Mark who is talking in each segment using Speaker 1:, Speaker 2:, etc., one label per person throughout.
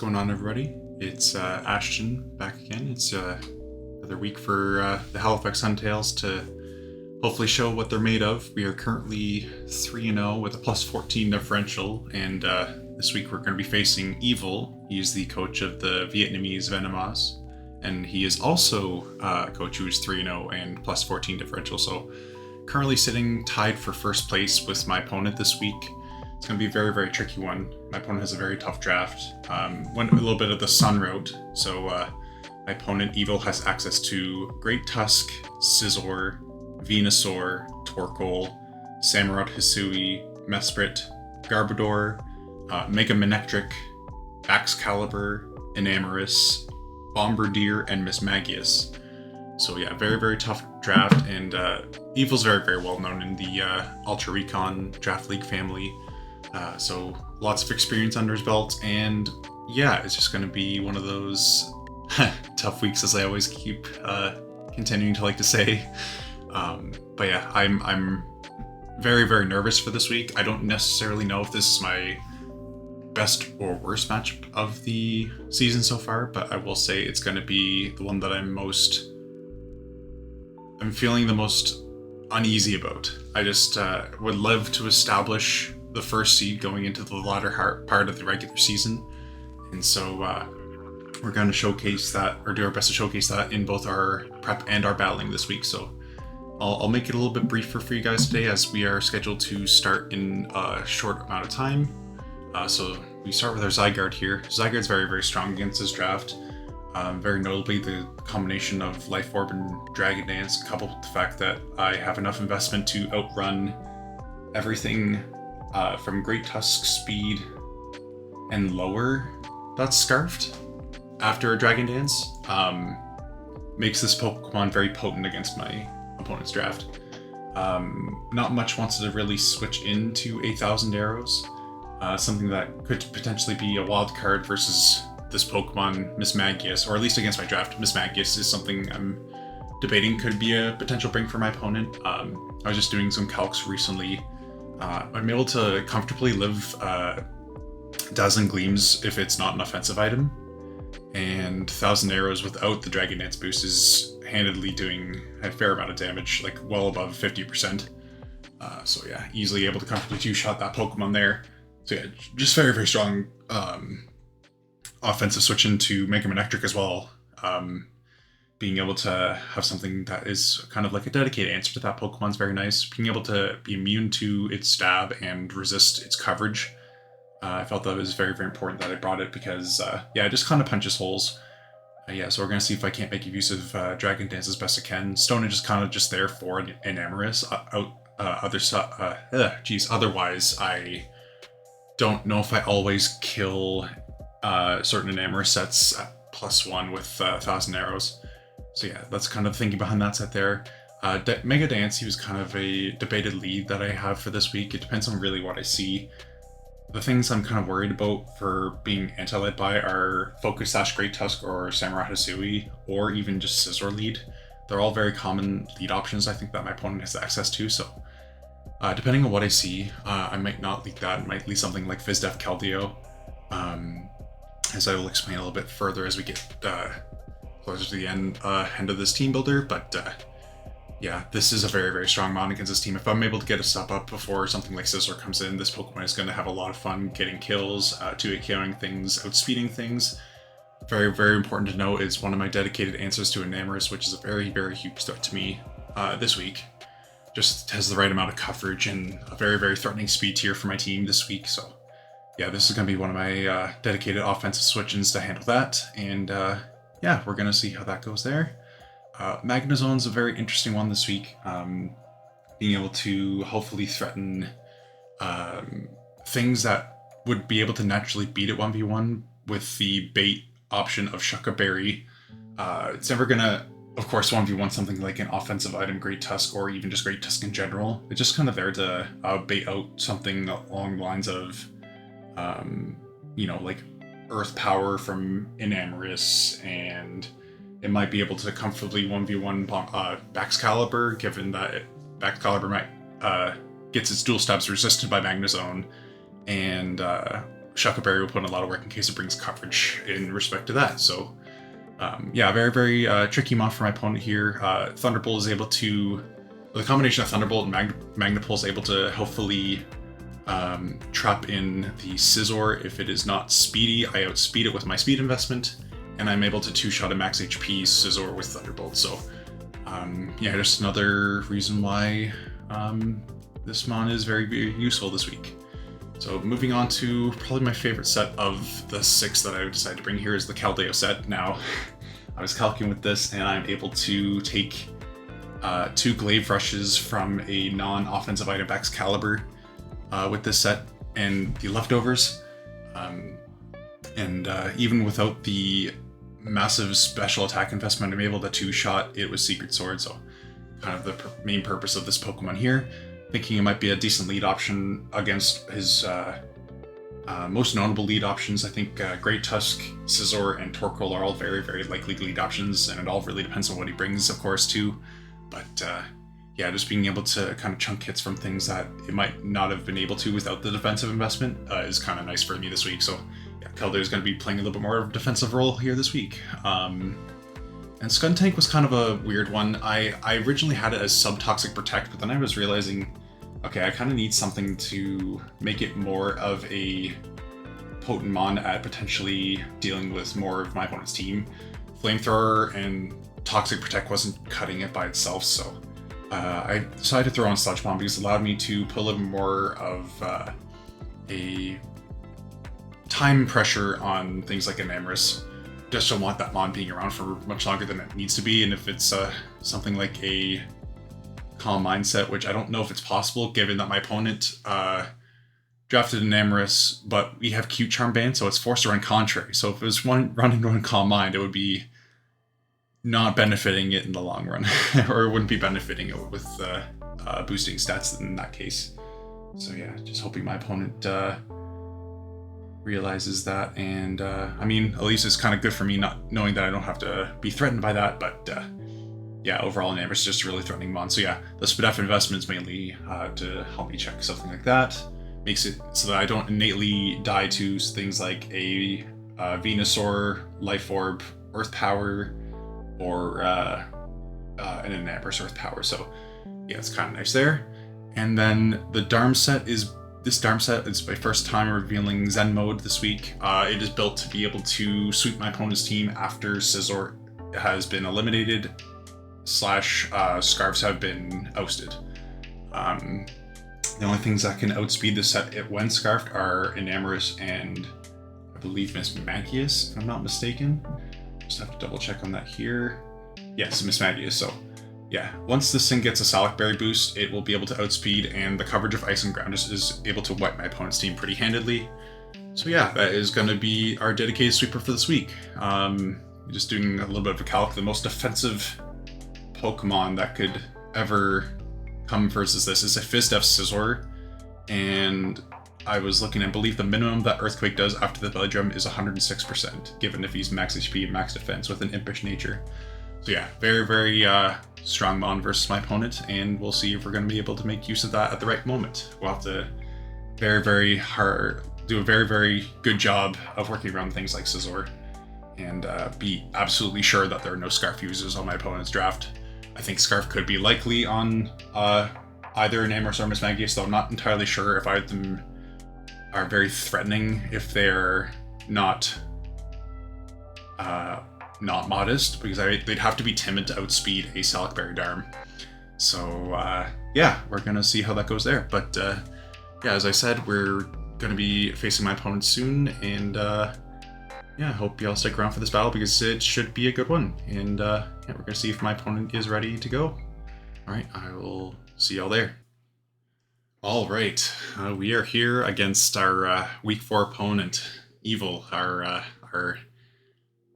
Speaker 1: going on, everybody? It's Ashton back again. It's another week for the Halifax Huntails to hopefully show what they're made of. We are currently 3-0 with a plus 14 differential, and this week we're going to be facing Evil. He is the coach of the Vietnamese Venomas, and he is also a coach who is 3-0 and plus 14 differential. So currently sitting tied for first place with my opponent this week. It's going to be a very, very tricky one. My opponent has a very tough draft. Went a little bit of the sun route. So my opponent, Evil, has access to Great Tusk, Scizor, Venusaur, Torkoal, Samurott Hisui, Mesprit, Garbodor, Mega Manectric, Excalibur, Enamorus, Bombardier, and Mismagius. So yeah, very, very tough draft, and Evil's very, very well known in the Ultra Recon Draft League family. So lots of experience under his belt, and yeah, it's just going to be one of those tough weeks, as I always keep continuing to like to say. But yeah, I'm very, very nervous for this week. I don't necessarily know if this is my best or worst matchup of the season so far, but I will say it's going to be the one that I'm feeling the most uneasy about. I just would love to establish the first seed going into the latter part of the regular season, and so we're going to showcase that, or do our best to showcase that in both our prep and our battling this week. So I'll make it a little bit briefer for you guys today, as we are scheduled to start in a short amount of time. So we start with our Zygarde here. Zygarde's very, very strong against this draft. Very notably, the combination of Life Orb and Dragon Dance, coupled with the fact that I have enough investment to outrun everything from Great Tusk speed and lower that's Scarfed after a Dragon Dance, makes this Pokemon very potent against my opponent's draft. Not much wants to really switch into 8,000 Arrows, something that could potentially be a wild card versus this Pokemon, Mismagius, or at least against my draft. Mismagius is something I'm debating could be a potential bring for my opponent. I was just doing some calcs recently. I'm able to comfortably live Dazzling Gleams if it's not an offensive item, and 1,000 Arrows without the Dragon Dance boost is handedly doing a fair amount of damage, like well above 50%. So yeah, easily able to comfortably two-shot that Pokemon there. So yeah, just very, very strong offensive switch into Mega Manectric as well. Being able to have something that is kind of like a dedicated answer to that Pokemon is very nice. Being able to be immune to its stab and resist its coverage, I felt that it was very, very important that I brought it, because yeah, it just kind of punches holes. Yeah, so we're going to see if I can't make use of Dragon Dance as best I can. Stonehenge is kind of just there for Enamorus. Otherwise, I don't know if I always kill certain Enamorus sets at +1 with 1,000 Arrows. So yeah, that's kind of thinking behind that set there. Mega Dance, he was kind of a debated lead that I have for this week. It depends on really what I see. The things I'm kind of worried about for being anti-led by are Focus Sash, Great Tusk, or Samurott Hisui, or even just Scizor lead. They're all very common lead options I think that my opponent has access to, so depending on what I see, I might not lead that. I might lead something like Fizdef Keldeo, as I will explain a little bit further as we get closer to the end of this team builder. But yeah, this is a very, very strong mon against this team. If I'm able to get a step up before something like Scizor comes in, this Pokemon is going to have a lot of fun getting kills, 2-hit KOing things, outspeeding things. Very, very important to note, it's one of my dedicated answers to Enamorus, which is a very, very huge threat to me this week. Just has the right amount of coverage and a very, very threatening speed tier for my team this week. So yeah, this is going to be one of my dedicated offensive switch-ins to handle that. And yeah, we're going to see how that goes there. Magnezone's a very interesting one this week. Being able to hopefully threaten things that would be able to naturally beat it 1v1 with the bait option of Shucka Berry. It's never going to, of course, 1v1 something like an offensive item, Great Tusk, or even just Great Tusk in general. It's just kind of there to bait out something along the lines of, you know, like Earth Power from Enamorus, and it might be able to comfortably 1v1 Excalibur, given that Excalibur might gets its dual stabs resisted by Magnezone, and Shuckleberry will put in a lot of work in case it brings coverage in respect to that. So yeah, very, very tricky mod for my opponent here. Thunderbolt is able to, the combination of Thunderbolt and Magnapole is able to hopefully trap in the Scizor. If it is not speedy, I outspeed it with my speed investment, and I'm able to two-shot a max HP Scizor with Thunderbolt. So yeah, just another reason why this mon is very, very useful this week. So moving on to probably my favorite set of the 6 that I decided to bring here is the Caldeo set. Now, I was calcing with this, and I'm able to take 2 Glaive Rushes from a non-offensive item Excalibur with this set and the leftovers. Even without the massive special attack investment, I'm able to two-shot it with Secret Sword, so kind of the main purpose of this Pokemon here. Thinking it might be a decent lead option against his most notable lead options. I think Great Tusk, Scizor, and Torkoal are all very, very likely lead options, and it all really depends on what he brings, of course, too. But yeah, just being able to kind of chunk hits from things that it might not have been able to without the defensive investment is kind of nice for me this week. So yeah, Keldeo is going to be playing a little bit more of a defensive role here this week. And Skuntank was kind of a weird one. I originally had it as Subtoxic Protect, but then I was realizing, okay, I kind of need something to make it more of a potent mon at potentially dealing with more of my opponent's team. Flamethrower and Toxic Protect wasn't cutting it by itself, so I decided to throw on Sludge Bomb because it allowed me to put a little more of a time pressure on things like Enamorus. Just don't want that mon being around for much longer than it needs to be, and if it's something like a Calm Mindset, which I don't know if it's possible given that my opponent drafted Enamorus, but we have Cute Charm banned, so it's forced to run Contrary. So if it was running Calm Mind, it would be not benefiting it in the long run, or it wouldn't be benefiting it with boosting stats in that case. So yeah, just hoping my opponent realizes that, and I mean, at least it's kind of good for me not knowing that I don't have to be threatened by that, but yeah, overall Enamorus is just a really threatening mon. So yeah, the Spadef investment is mainly to help me check something like that. Makes it so that I don't innately die to things like a Venusaur, Life Orb, Earth Power, or an Enamorus Earth Power. So yeah, it's kind of nice there. And then the Darm set is, this Darm set is my first time revealing Zen Mode this week. It is built to be able to sweep my opponent's team after Scizor has been eliminated / Scarves have been ousted. The only things that can outspeed this set when Scarfed are Enamorus and I believe Mismagius, if I'm not mistaken. Just have to double check on that here. Yes, Mismagius. So yeah, once this thing gets a Salac Berry boost, it will be able to outspeed, and the coverage of Ice and Ground is able to wipe my opponent's team pretty handedly. So yeah, that is going to be our dedicated sweeper for this week. Just doing a little bit of a calc, the most defensive Pokemon that could ever come versus this is a Fizdef Scizor, and I was looking, I believe the minimum that Earthquake does after the Belly Drum is 106%, given if he's max HP and max defense with an Impish nature. So yeah, very, very strong mon versus my opponent, and we'll see if we're going to be able to make use of that at the right moment. We'll have to do a very, very good job of working around things like Scizor, and be absolutely sure that there are no Scarf users on my opponent's draft. I think Scarf could be likely on either Enamorus or Mismagius, though I'm not entirely sure if either of them are very threatening if they're not modest, because they'd have to be timid to outspeed a Salac Berry Darm. So yeah, we're gonna see how that goes there. But yeah, as I said, we're gonna be facing my opponent soon, and yeah, hope y'all stick around for this battle because it should be a good one. And yeah, we're gonna see if my opponent is ready to go. All right, I will see y'all there. All right, we are here against our Week 4 opponent, Evil, our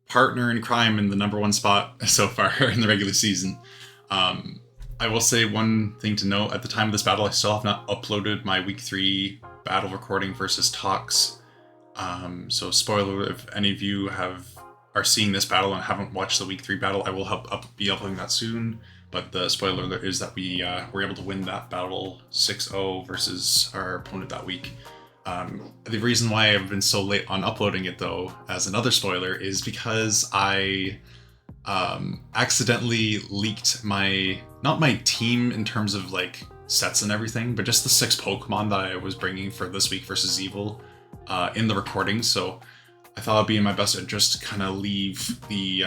Speaker 1: partner in crime in the #1 spot so far in the regular season. I will say one thing to note, at the time of this battle, I still have not uploaded my Week 3 battle recording versus talks. So spoiler, if any of you are seeing this battle and haven't watched the Week 3 battle, I will be uploading that soon. But the spoiler is that we were able to win that battle 6-0 versus our opponent that week. The reason why I've been so late on uploading it, though, as another spoiler, is because I accidentally leaked not my team in terms of like sets and everything, but just the 6 Pokemon that I was bringing for this week versus Evil in the recording. So I thought it'd be in my best interest to kind of leave the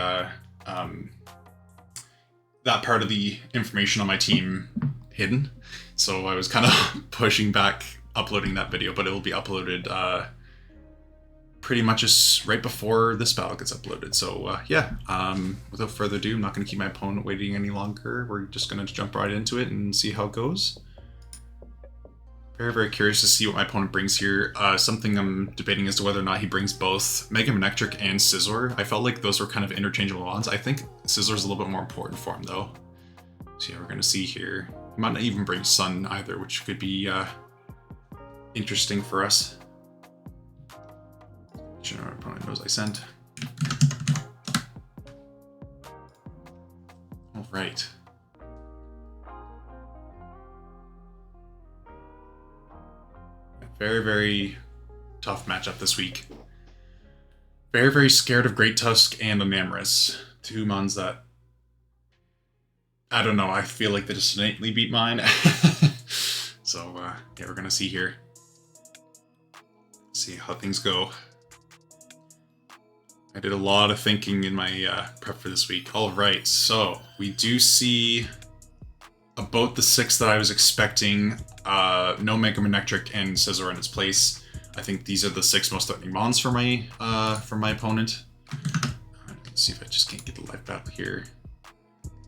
Speaker 1: that part of the information on my team hidden. So I was kind of pushing back uploading that video, but it will be uploaded pretty much just right before this battle gets uploaded. So yeah, without further ado, I'm not going to keep my opponent waiting any longer. We're just going to jump right into it and see how it goes. Very, very curious to see what my opponent brings here. Something I'm debating as to whether or not he brings both Mega Manectric and Scizor. I felt like those were kind of interchangeable ones. I think Scissor's a little bit more important for him, though. So yeah, we're going to see here. He might not even bring Sun either, which could be interesting for us. Sure, our opponent knows I sent. All right. Very, very tough matchup this week. Very, very scared of Great Tusk and Enamorous. 2 mons that, I don't know, I feel like they just innately beat mine. So, yeah, we're gonna see here. See how things go. I did a lot of thinking in my prep for this week. All right, so we do see about the 6 that I was expecting. No Mega Manectric and Scizor in its place. I think these are the 6 most threatening mons for my opponent. Let's see if I just can't get the live battle here.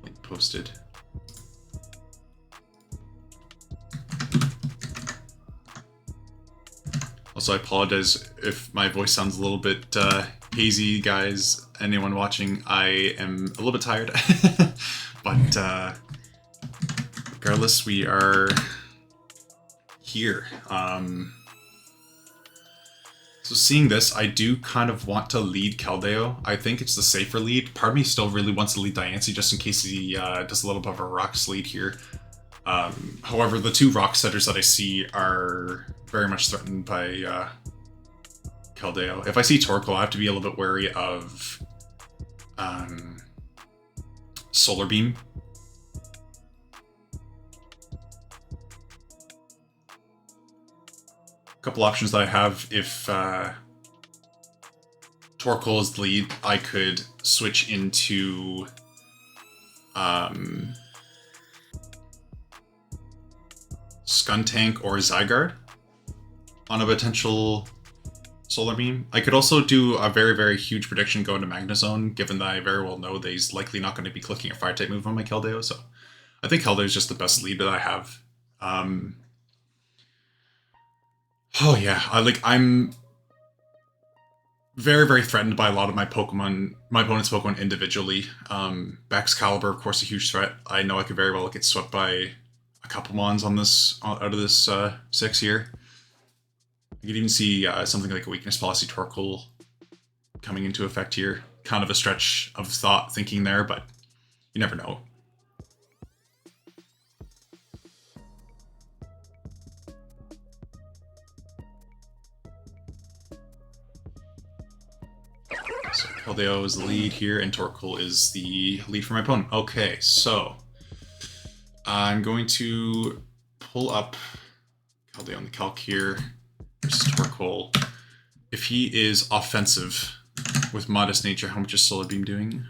Speaker 1: Link posted. Also, I apologize if my voice sounds a little bit hazy, guys. Anyone watching, I am a little bit tired. But regardless, we are here. So seeing this, I do kind of want to lead Keldeo. I think it's the safer lead. Part of me still really wants to lead Diancie just in case he does a little bit of a Rocks lead here. However, the 2 Rock setters that I see are very much threatened by Keldeo. If I see Torkoal, I have to be a little bit wary of Solar Beam. A couple options that I have: if Torkoal is the lead, I could switch into Skuntank or Zygarde on a potential Solar Beam. I could also do a very, very huge prediction going to Magnezone, given that I very well know that he's likely not going to be clicking a Fire-type move on my Keldeo, so I think Keldeo is just the best lead that I have. Oh yeah, I'm very, very threatened by a lot of my opponent's Pokemon individually. Baxcalibur, of course, a huge threat. I know I could very well get swept by a couple mons on this out of this 6 here. You could even see something like a Weakness Policy Torkoal coming into effect here. Kind of a stretch of thinking there, but you never know. So Keldeo is the lead here, and Torkoal is the lead for my opponent. Okay, so I'm going to pull up Keldeo on the calc here versus Torkoal. If he is offensive with Modest Nature, how much is Solar Beam doing?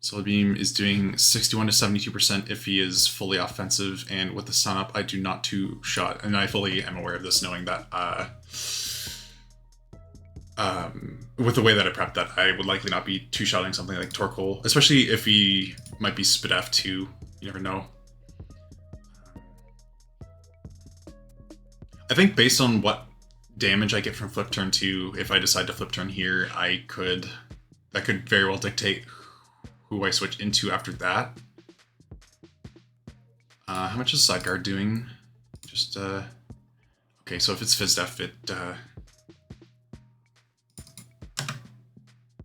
Speaker 1: Solar Beam is doing 61 to 72% if he is fully offensive, and with the Sun Up, I do not two-shot, and I fully am aware of this, knowing that with the way that I prepped that, I would likely not be two-shotting something like Torkoal, especially if he might be Spidef too. You never know. I think based on what damage I get from Flip Turn 2, if I decide to Flip Turn here, that could very well dictate who I switch into after that. How much is Sideguard doing? Just, okay, so if it's Fizdef,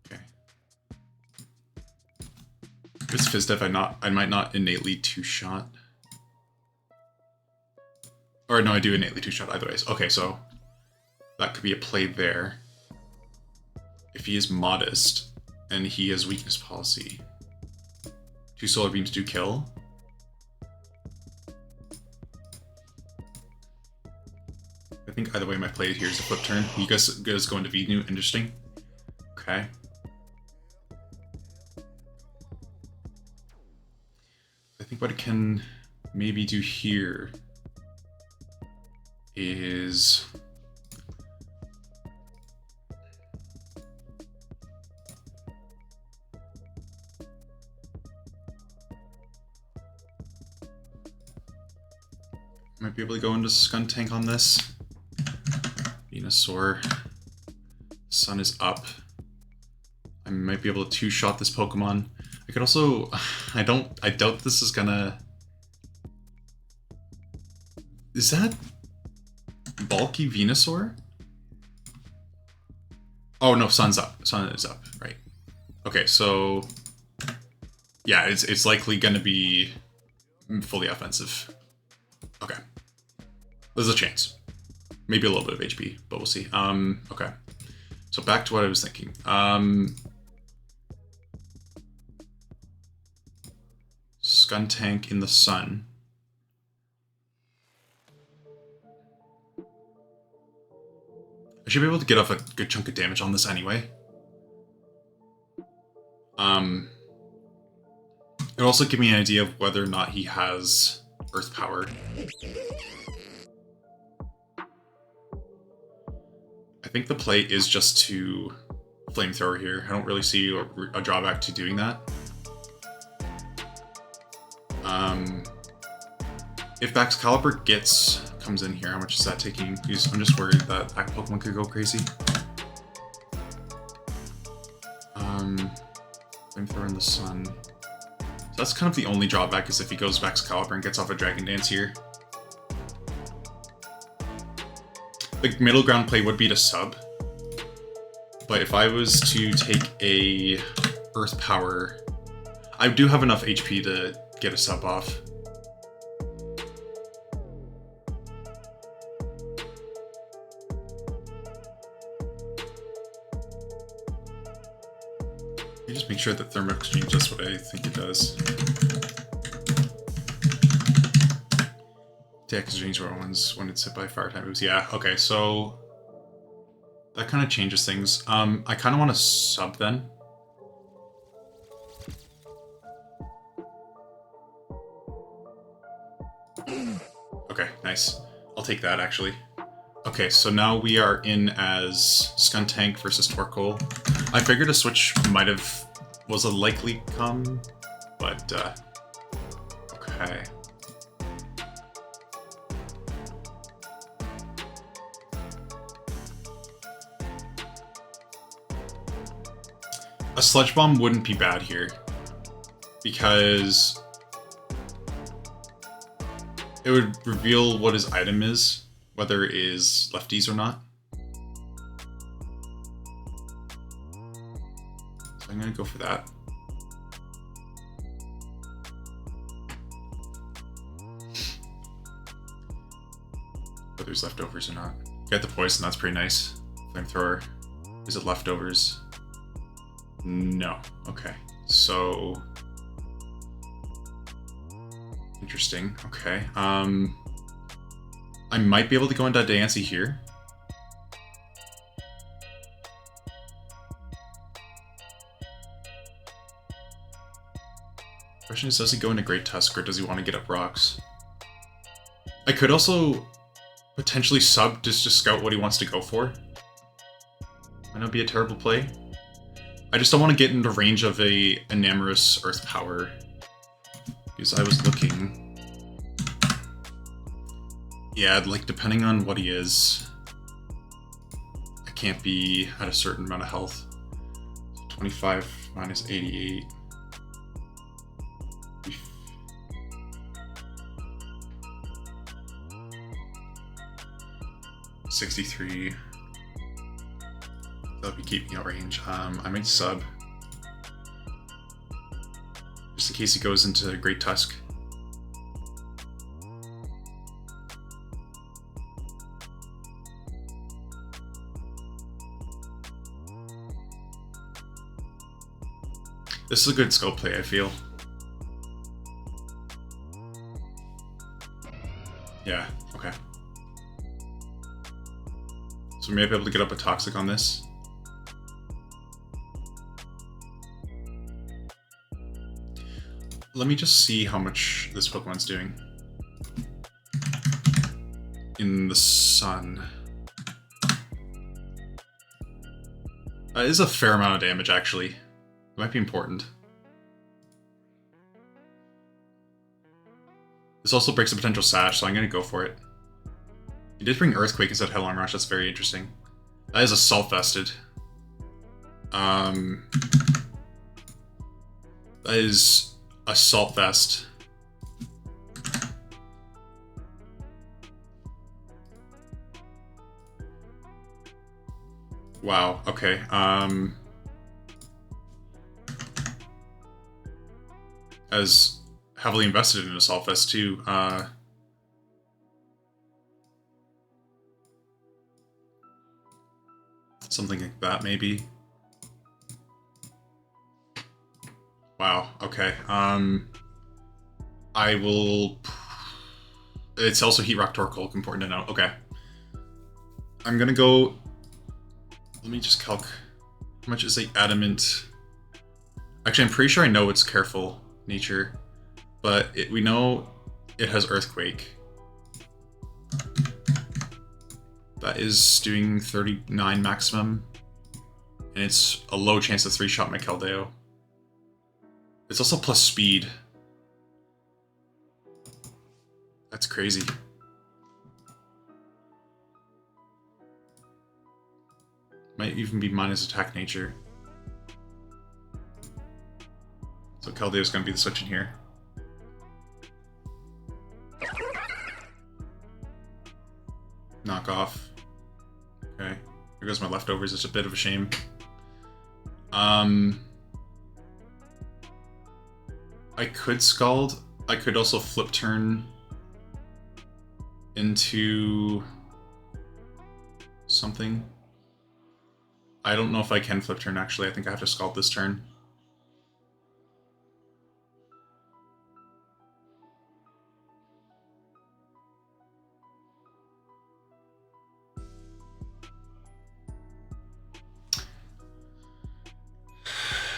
Speaker 1: okay. If it's Fizdef, I might not innately two-shot. Or no, I do innately two-shot either ways. Okay, so that could be a play there. If he is modest and he has weakness policy. 2 solar beams do kill. I think either way my play here is a flip turn. You guys go into Venu. Interesting. Okay. I think what I can maybe do here is might be able to go into Skun Tank on this. Venusaur. Sun is up. I might be able to two-shot this Pokemon. I could also... I doubt this is gonna... Is that bulky Venusaur? Oh no, Sun's up. Sun is up, right. Okay, so... Yeah, it's likely gonna be fully offensive. Okay. There's a chance. Maybe a little bit of HP, but we'll see. Okay. So back to what I was thinking. Skun Tank in the Sun. I should be able to get off a good chunk of damage on this anyway. It'll also give me an idea of whether or not he has Earth Power. I think the play is just to Flamethrower here. I don't really see a drawback to doing that. If Excalibur comes in here, how much is that taking? I'm just worried that Pokemon could go crazy. Flamethrower in the Sun. So that's kind of the only drawback, is if he goes Excalibur and gets off a Dragon Dance here. The middle ground play would be to sub. But if I was to take a Earth Power, I do have enough HP to get a sub off. Let me just make sure that Thermal Exchange does what I think it does. Attack exchange when it's hit by fire type moves. Yeah, okay, so that kind of changes things. I kind of want to sub then. Okay, nice. I'll take that actually. Okay, so now we are in as Skun Tank versus Torkoal. I figured a switch was a likely come, but okay. A Sludge Bomb wouldn't be bad here, because it would reveal what his item is, whether it is lefties or not. So I'm gonna go for that. Whether there's leftovers or not. Get the poison, that's pretty nice. Flamethrower. Is it leftovers? No. Okay. So... interesting. Okay. I might be able to go into Diancie here. Question is, does he go into Great Tusk or does he want to get up rocks? I could also potentially sub just to scout what he wants to go for. Might not be a terrible play. I just don't want to get into range of a Enamorous Earth Power. Because I was looking... yeah, like, depending on what he is, I can't be at a certain amount of health. So 25 minus 88. 63. That'll be keeping out range. I might sub. Just in case he goes into Great Tusk. This is a good scope play, I feel. Yeah, okay. So we may be able to get up a Toxic on this. Let me just see how much this Pokemon's doing. In the sun. That is a fair amount of damage, actually. It might be important. This also breaks a potential Sash, so I'm going to go for it. He did bring Earthquake instead of Headlong Rush, that's very interesting. That is Assault Vested. That is Assault Vest. Wow, okay. As heavily invested in Assault Vest too. Something like that, maybe. Wow, okay. I will... It's also Heat Rock Torkoal, important to know. Okay. I'm gonna go... Let me just calc... How much is Adamant? Actually, I'm pretty sure I know it's Careful Nature. But we know it has Earthquake. That is doing 39 maximum. And it's a low chance to 3-shot my Keldeo. It's also plus speed. That's crazy. Might even be minus attack nature. So Keldeo's gonna be the switch in here. Knock off. Okay. Here goes my leftovers. It's a bit of a shame. I could Scald. I could also flip turn into something. I don't know if I can flip turn, actually. I think I have to Scald this turn.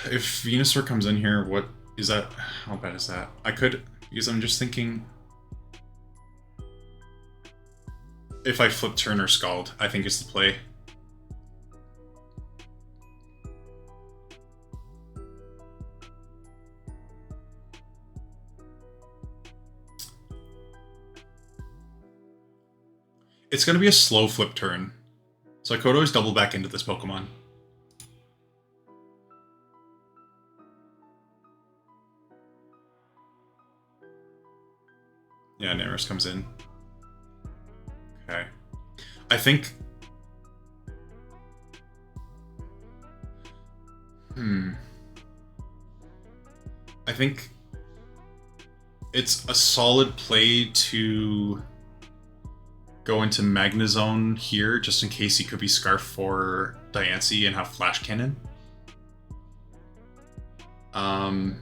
Speaker 1: If Venusaur comes in here, what is that? How bad is that? I could, because I'm just thinking, if I flip turn or Scald, I think is the play. It's going to be a slow flip turn, so I could always double back into this Pokemon. Yeah, Naros comes in. Okay. I think... I think it's a solid play to go into Magnezone here, just in case he could be Scarf for Diancie and have Flash Cannon. I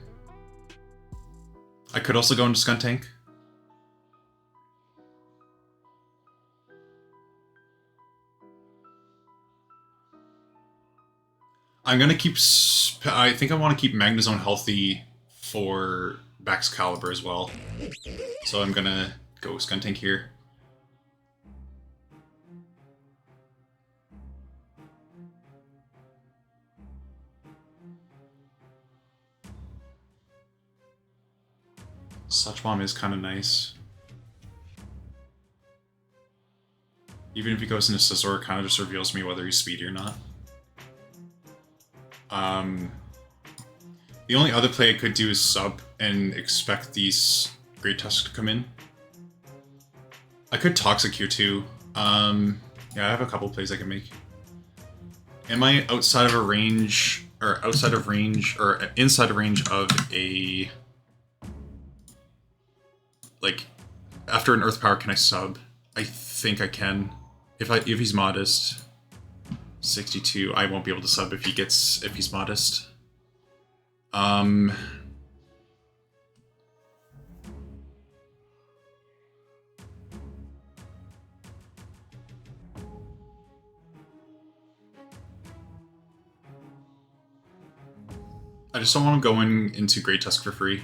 Speaker 1: could also go into Skuntank. I'm gonna keep... I think I want to keep Magnezone healthy for Baxcalibur as well. So I'm gonna go Skuntank here. Such Bomb is kind of nice. Even if he goes into Scizor, it kind of just reveals to me whether he's speedy or not. The only other play I could do is sub and expect these Great Tusk to come in. I could Toxic here too. Yeah, I have a couple plays I can make. Am I outside of a range, or outside of range, or inside of range of a... Like, after an Earth Power, can I sub? I think I can. If he's modest. 62, I won't be able to sub if he's modest. Um... I just don't want him going into Great Tusk for free.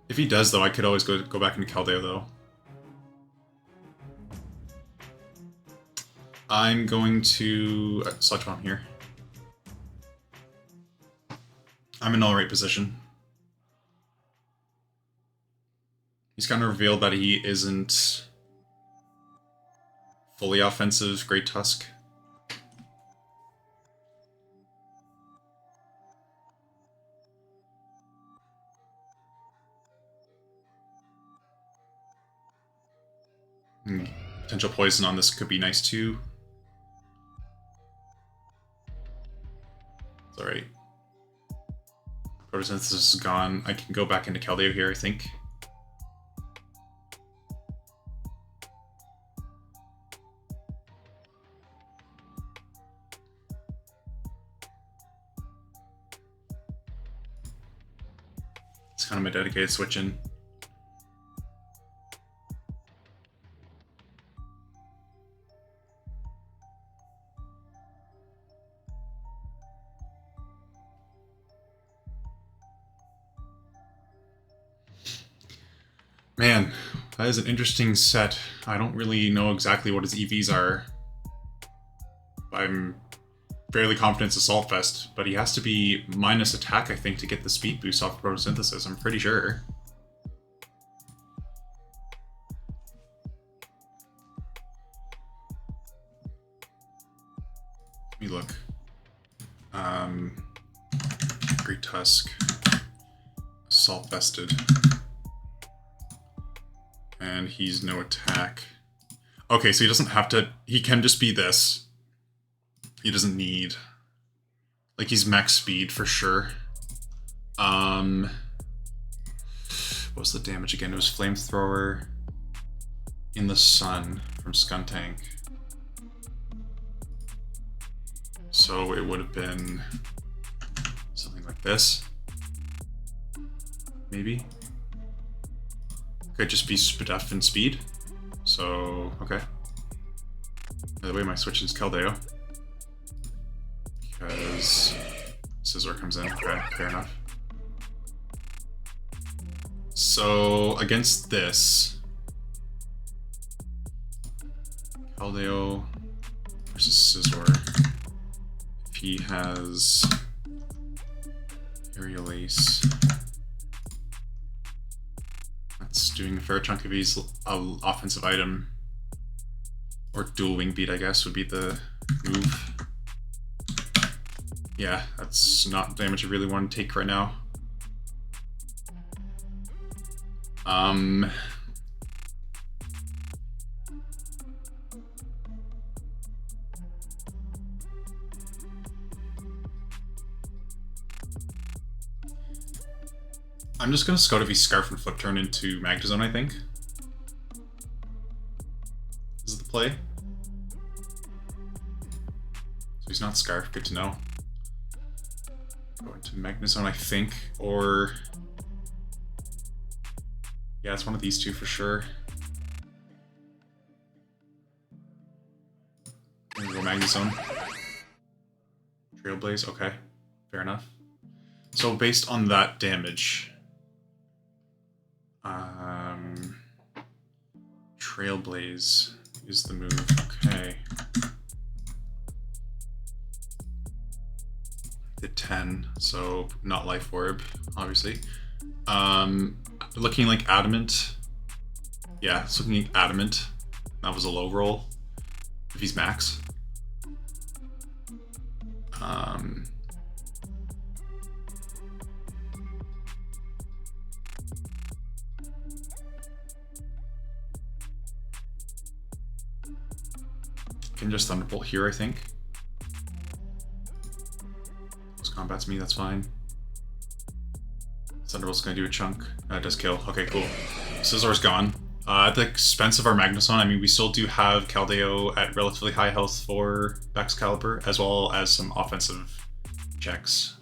Speaker 1: If he does, though, I could always go back into Caldeo, though. I'm going to Sludge Bomb here. I'm in all right position. He's kind of revealed that he isn't fully offensive Great Tusk. Potential poison on this could be nice too. It's alright. Photosynthesis is gone. I can go back into Caldeo here, I think. It's kind of my dedicated switch in. Man, that is an interesting set. I don't really know exactly what his EVs are. I'm fairly confident it's Assault Vest, but he has to be minus attack, I think, to get the speed boost off Photosynthesis, I'm pretty sure. Let me look. Great Tusk. Assault Vested. And he's no attack. Okay, so he doesn't have to... He can just be this. He doesn't need... Like, he's max speed for sure. What was the damage again? It was Flamethrower in the Sun from Skuntank. So it would have been something like this. Maybe. Could just be Spadef and speed. So, okay. By the way, my switch is Caldeo. Because Scizor comes in. Okay, fair enough. So, against this, Caldeo versus Scizor. If he has Aerial Ace, that's doing a fair chunk of his offensive item. Or dual wing beat, I guess, would be the move. Yeah, that's not damage I really want to take right now. I'm just gonna Scout if he's Scarf and Flip Turn into Magnezone, I think. This is the play. So he's not Scarf, good to know. Go into Magnezone, I think, or... Yeah, it's one of these two for sure. I'm gonna go Magnezone. Trailblaze, okay, fair enough. So based on that damage... Trailblaze is the move, okay. Did 10, so not Life Orb, obviously. Looking like Adamant. Yeah, it's looking like Adamant. That was a low roll, if he's max. Can just Thunderbolt here, I think. Just combats me, that's fine. Thunderbolt's gonna do a chunk. That does kill. Okay, cool. Scizor's gone. At the expense of our Magnezone, I mean, we still do have Keldeo at relatively high health for Excalibur, as well as some offensive checks.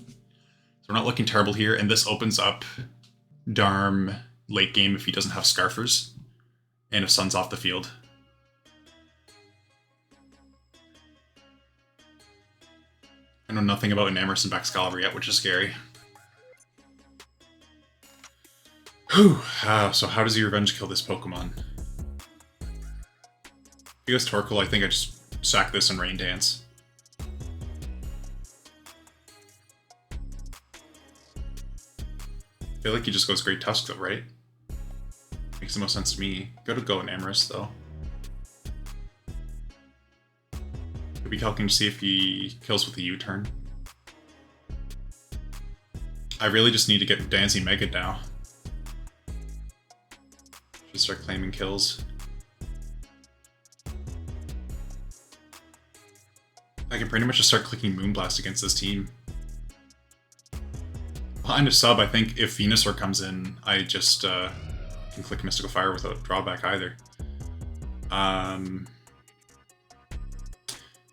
Speaker 1: So we're not looking terrible here, and this opens up Darm late game if he doesn't have Scarfers, and if Sun's off the field. I know nothing about Enamorus and Excalibur yet, which is scary. Whew. So how does he revenge kill this Pokemon? If he goes Torkoal, I think I just sack this and Rain Dance. I feel like he just goes Great Tusk though, right? Makes the most sense to me. Go Enamorus though. Could be calculating to see if he kills with the U-turn. I really just need to get Dancing Mega now. Just start claiming kills. I can pretty much just start clicking Moonblast against this team. Behind a sub, I think if Venusaur comes in, I just can click Mystical Fire without drawback either. Now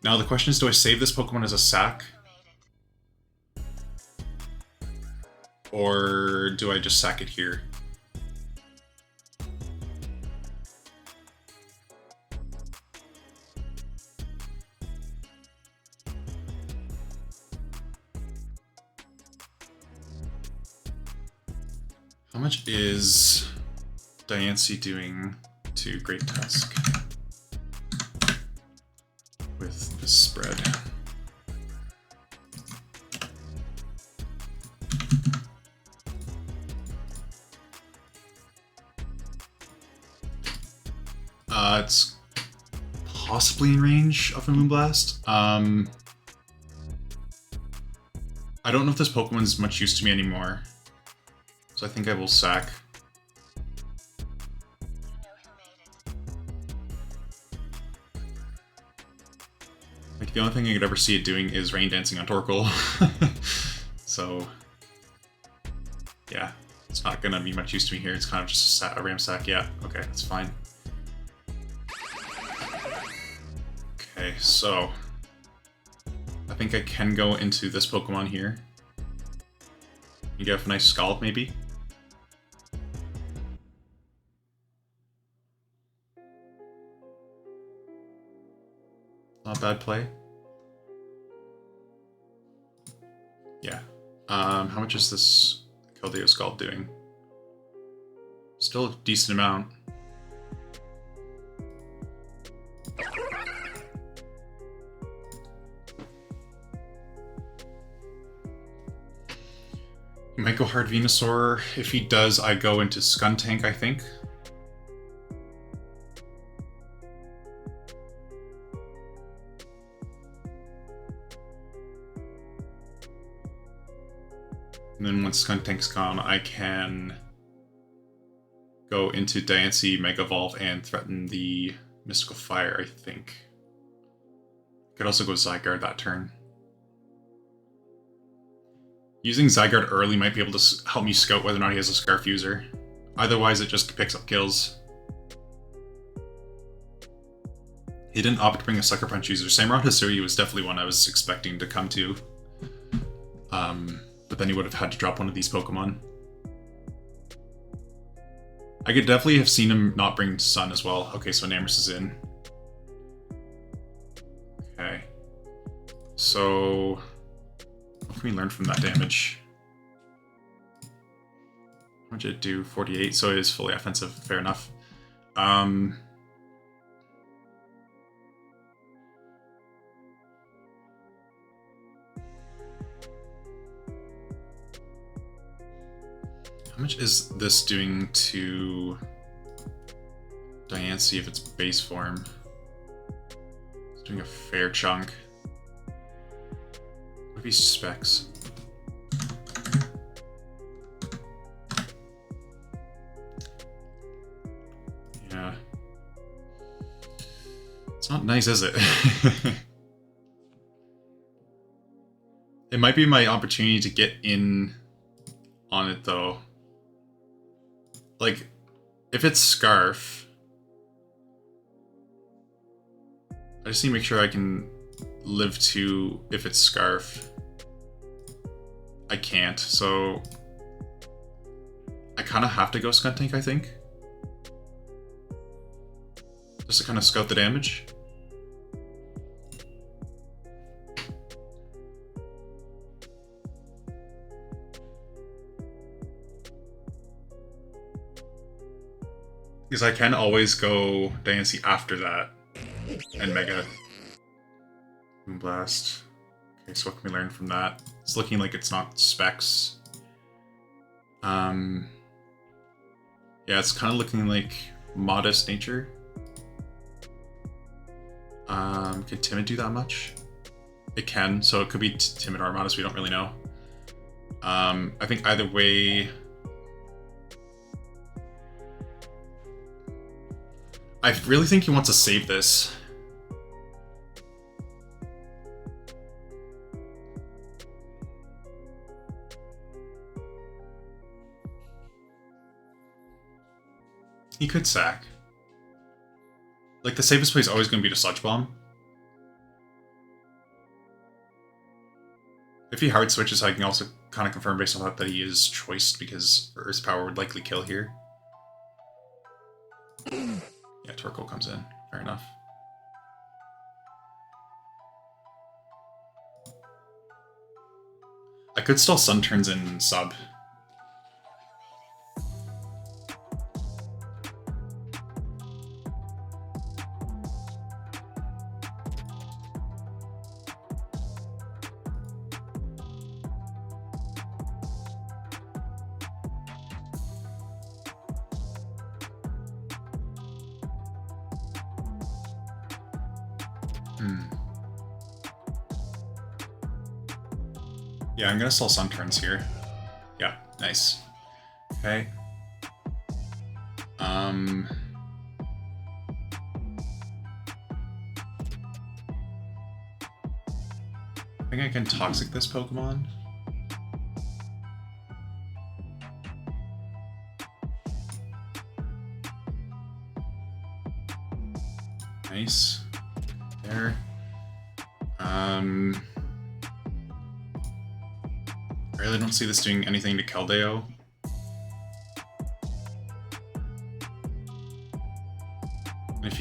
Speaker 1: the question is, do I save this Pokemon as a sack? Or do I just sack it here? How much is Diancie doing to Great Tusk with this spread? It's possibly in range of a Moonblast. I don't know if this Pokemon's much use to me anymore. So I think I will sack. Like, the only thing I could ever see it doing is Rain Dancing on Torkoal. So, yeah, it's not gonna be much use to me here. It's kind of just a Ram Sack. Yeah, okay, that's fine. Okay, so I think I can go into this Pokemon here. You get a nice Scald, maybe? Not a bad play. Yeah. How much is this Keldeo Scald doing? Still a decent amount. He might go hard Venusaur. If he does, I go into Skuntank, I think. And then once Skuntank's gone, I can go into Diancie, Mega Evolve, and threaten the Mystical Fire, I think. Could also go Zygarde that turn. Using Zygarde early might be able to help me scout whether or not he has a Scarf User. Otherwise, it just picks up kills. He didn't opt to bring a Sucker Punch user. Samurott Hisui was definitely one I was expecting to come to. But then he would have had to drop one of these Pokemon. I could definitely have seen him not bring Sun as well. Okay, so Enamorus is in. Okay. So what can we learn from that damage? How much did it do? 48, so it is fully offensive. Fair enough. How much is this doing to Diancie if it's base form? It's doing a fair chunk. What if he specs? Yeah. It's not nice, is it? It might be my opportunity to get in on it, though. Like, If it's Scarf, I just need to make sure I can live to if it's Scarf. I can't, so I kind of have to go Skunk Tank, I think. Just to kind of scout the damage. Because I can always go Diancie after that. And Mega. Moonblast. Okay, so what can we learn from that? It's looking like it's not specs. Yeah, it's kind of looking like modest nature. Can Timid do that much? It can, so it could be Timid or modest, we don't really know. I think either way... I really think he wants to save this. He could sack. Like, the safest play is always going to be to Sludge Bomb. If he hard switches, I can also kind of confirm based on that he is choiced because Earth's Power would likely kill here. Yeah, Torkoal comes in. Fair enough. I could still Sun Turns in sub. Yeah, I'm gonna sell Sun Turns here. Yeah, nice. Okay. I think I can Toxic this Pokemon. Nice. There. I really don't see this doing anything to Keldeo. And if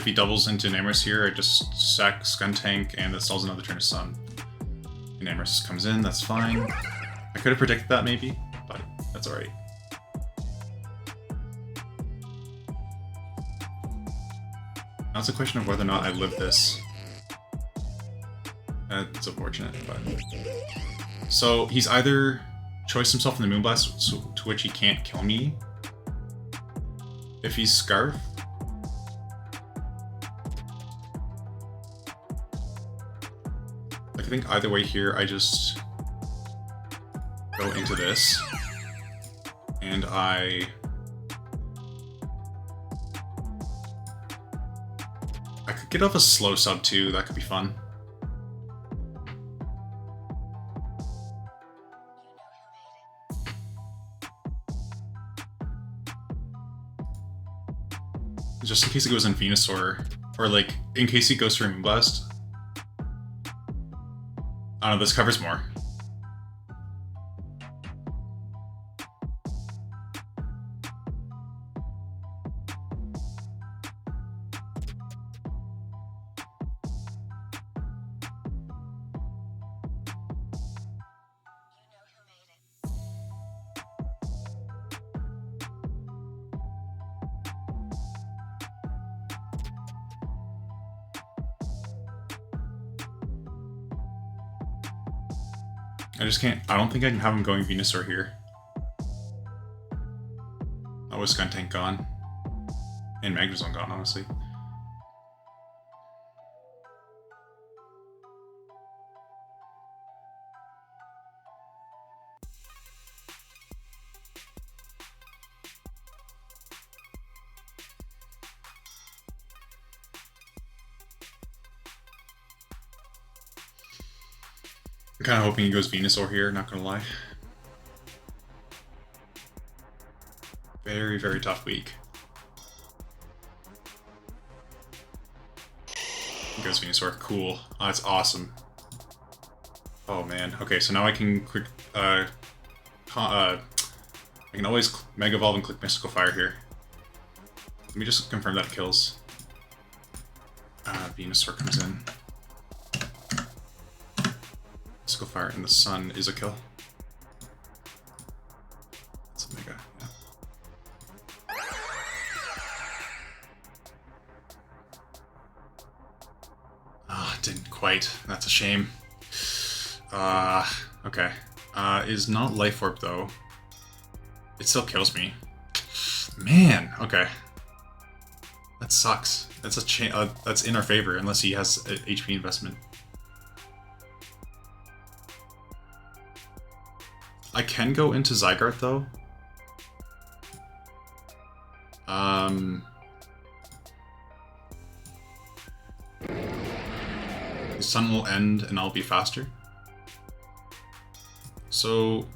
Speaker 1: he doubles into Namorous here, I just sack Skuntank and that stalls another turn of Sun. And Namorous comes in, that's fine. I could have predicted that maybe, but that's alright. Now it's a question of whether or not I live this. It's unfortunate, but... So he's either choiced himself in the Moonblast, to which he can't kill me. If he's Scarf. Like, I think either way here, I just go into this. And I could get off a slow sub too, that could be fun. Just in case it goes in Venusaur, or like, in case he goes for a Moonblast. I don't know, this covers more. I just can't, I don't think I can have him going Venusaur here. Oh, was Skuntank gone? And Magnezone gone, honestly. I'm kind of hoping he goes Venusaur here, not gonna lie. Very, very tough week. Ghost Venusaur, cool. Oh, that's awesome. Oh man. Okay, so now I can quick. I can always Mega Evolve and click Mystical Fire here. Let me just confirm that it kills. Venusaur comes in. Mystical Fire and the Sun is a kill. It's a Mega, yeah. Didn't quite. That's a shame. Okay. Is not Life Orb though. It still kills me. Man, okay. That sucks. That's that's in our favor unless he has a HP investment. I can go into Zygarde though. The sun will end and I'll be faster. So,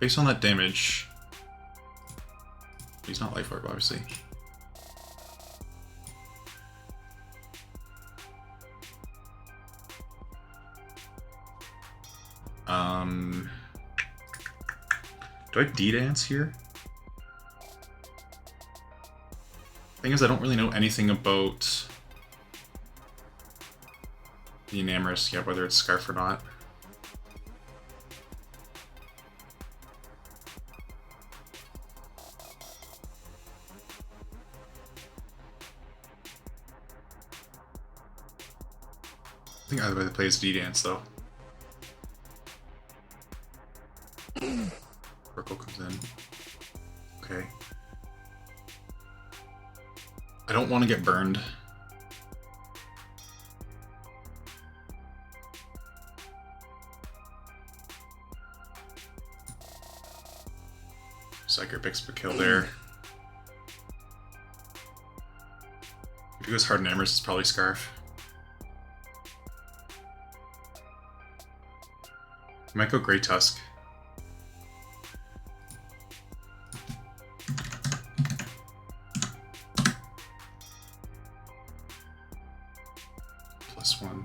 Speaker 1: based on that damage, he's not Life Orb, obviously. Do I D-Dance here? Thing is, I don't really know anything about the Enamorous yet, whether it's Scarf or not. I think either way they play is D-Dance though. Oracle comes in. Okay. I don't want to get burned. Psyker picks up a kill there. If he goes Hard Enamorous, it's probably Scarf. I might go Grey Tusk. +1.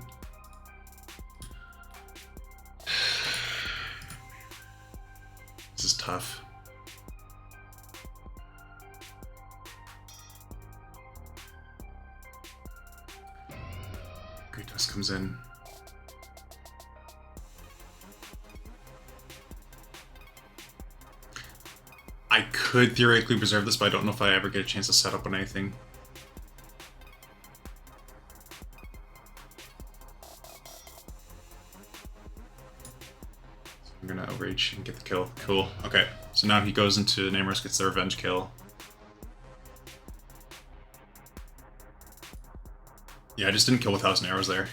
Speaker 1: This is tough. Grey Tusk comes in. I could theoretically preserve this, but I don't know if I ever get a chance to set up on anything. So I'm gonna Outrage and get the kill. Cool. Okay, so now he goes into Enamorous, gets the revenge kill. Yeah, I just didn't kill with 1,000 arrows there.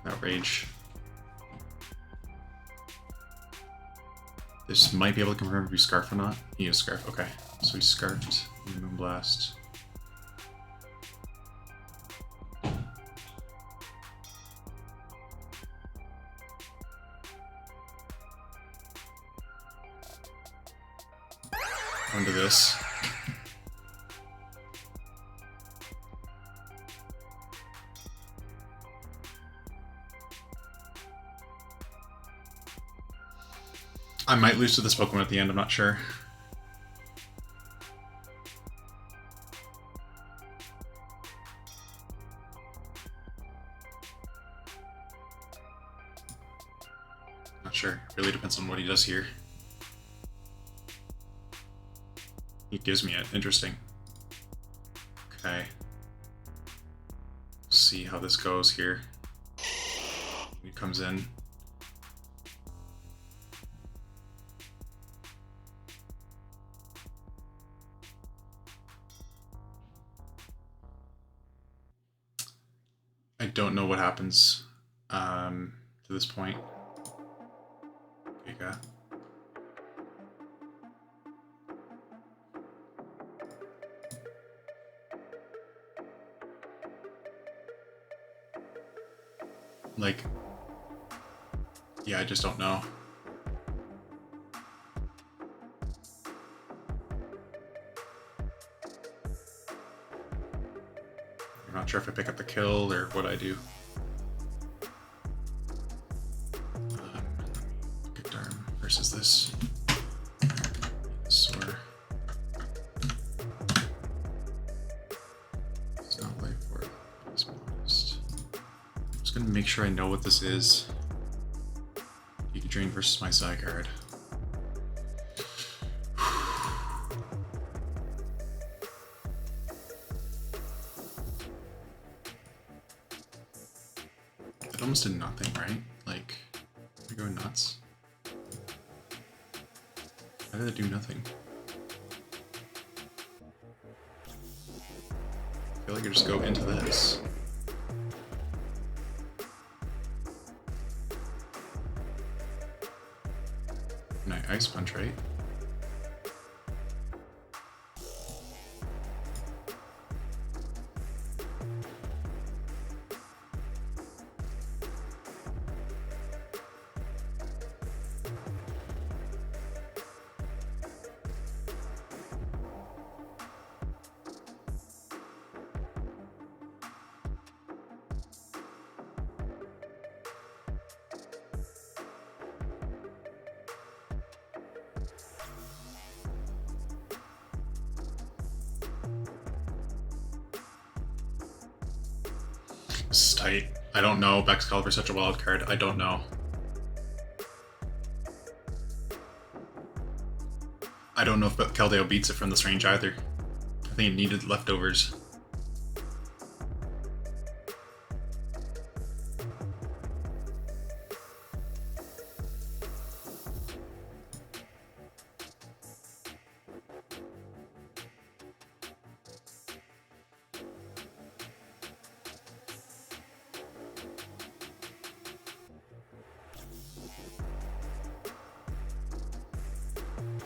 Speaker 1: Outrage. This might be able to confirm if he's Scarf or not. He is Scarf, okay. So he's Scarfed. Moonblast. Onto this. I might lose to this Pokemon at the end, I'm not sure. Not sure. Really depends on what he does here. He gives me it. Interesting. Okay. See how this goes here. He comes in. I don't know what happens to this point. Giga. Like, yeah, I just don't know. I'm not sure if I pick up the kill or what I do. Kicked arm versus this. Sword. It's not life for it. Let's be honest. I'm just gonna make sure I know what this is. Giga Drain versus my Zygarde. It almost did nothing, right? Like, you're going nuts. How did it do nothing? I feel like I just go into this. And I Ice Punch, right? This is tight. I don't know. Excalibur's such a wild card. I don't know. I don't know if Keldeo beats it from this range either. I think it needed leftovers.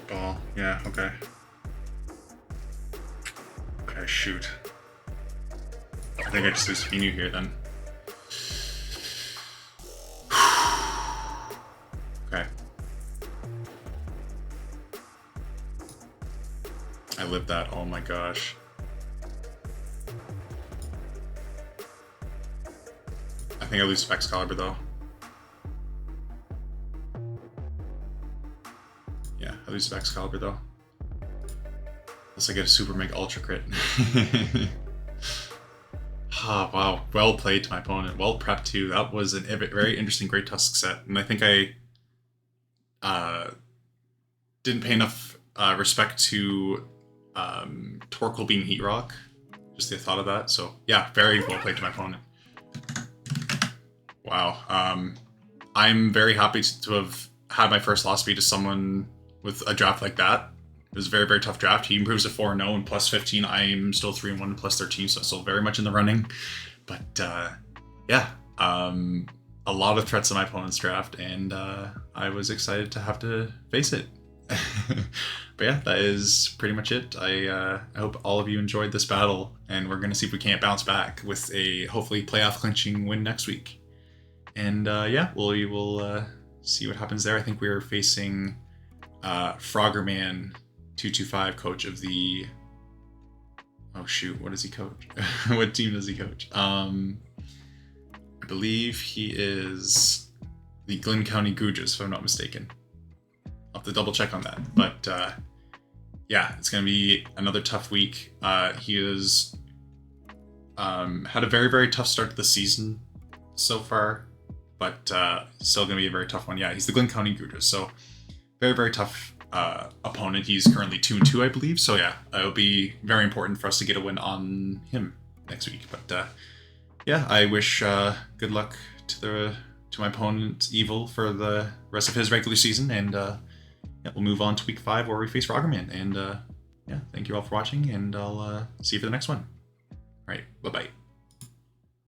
Speaker 1: Oh, yeah, okay. Okay, shoot. I think I just lose Finu here then. Okay. I lived that, oh my gosh. I think I lose to Excalibur though. Yeah, I lose to Excalibur though. Unless I get a Super Mega Ultra Crit. Ah, wow. Well played to my opponent. Well prepped too. That was a very interesting Great Tusk set. And I think I didn't pay enough respect to Torkoal being Heat Rock. Just the thought of that. So yeah, very well played to my opponent. Wow. I'm very happy to have had my first loss be to someone with a draft like that. It was a very, very tough draft. He improves to 4-0 and plus 15. I'm still 3-1 and plus 13, so still very much in the running. But yeah, a lot of threats in my opponent's draft, and I was excited to have to face it. But yeah, that is pretty much it. I hope all of you enjoyed this battle, and we're going to see if we can't bounce back with a hopefully playoff clinching win next week. And yeah, we will see what happens there. I think we're facing Froggerman 225, coach of the... Oh shoot, what does he coach? What team does he coach? I believe he is the Glenn County Goojers, if I'm not mistaken. I'll have to double check on that. But yeah, it's going to be another tough week. He has had a very, very tough start to the season so far, but still going to be a very tough one. Yeah, he's the Glenn County Goojers, so very, very tough opponent. He's currently 2-2, I believe. So yeah, it'll be very important for us to get a win on him next week. But yeah, I wish good luck to my opponent Evil for the rest of his regular season, and yeah, we'll move on to week 5 where we face Froggerman. And yeah, thank you all for watching, and I'll see you for the next one. All right, bye bye.